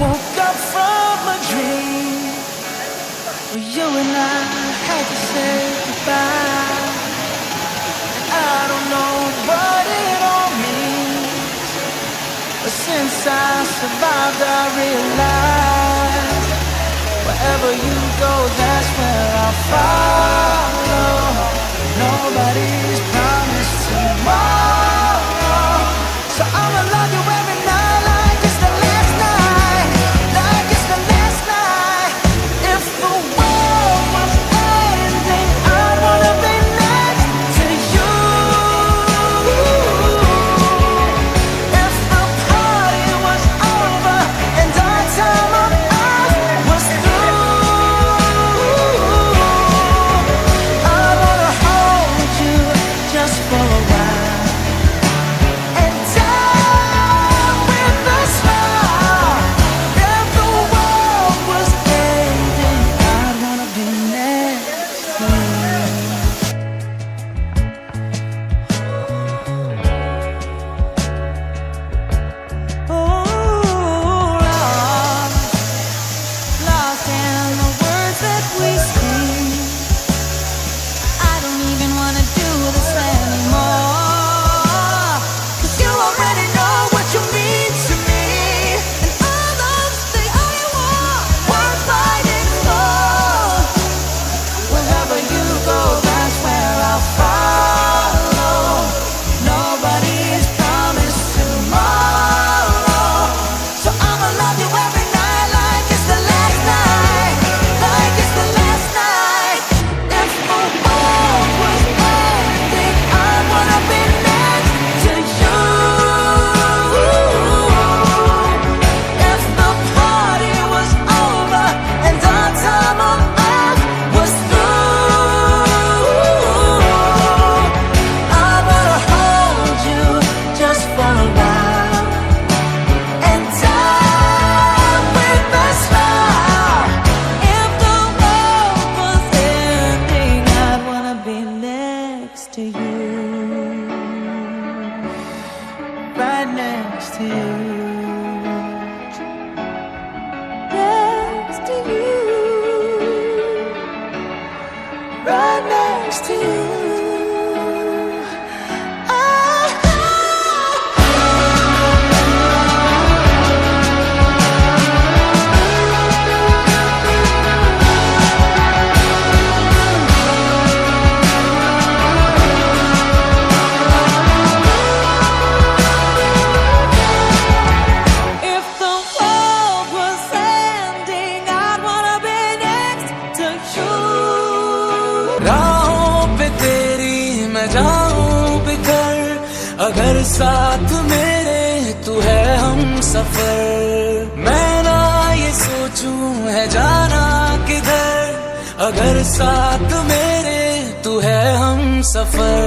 woke up from a dream where you and I had to say goodbye. I don't know what it all means, but since I survived I realized wherever you go, that's where I'll follow. Nobody's promised tomorrow, so I'ma love you every night like it's the last night, like it's the last night. If the world was ending, I'd wanna be next to you. If the party was over and our time on earth was through, I wanna hold you just for a while and die with a smile. If the world was ending, I'd wanna be next to you. Oh, lost in the words that we speak. I don't even wanna do this anymore, 'cause you already know what you mean to me, and all those things all you want, worth fighting for. Wherever you go, that's where I'll follow. Nobody's promised tomorrow, so I'ma love you every night like it's the last night, like it's the last night. If the world was ending, I wanna be next to you. If the party was over and our time on earth was through, I wanna hold you just for a while and die with a smile. If the world was ending, I'd wanna be next to you, right next to you, next to you, right next to you. If the world was ending, I'd wanna be next to you. राहों पे तेरी मैं जाऊं बिखर, अगर साथ मेरे तू है हम सफर। मैं ना ये सोचूं है जाना किधर, अगर साथ मेरे तू है हम सफर।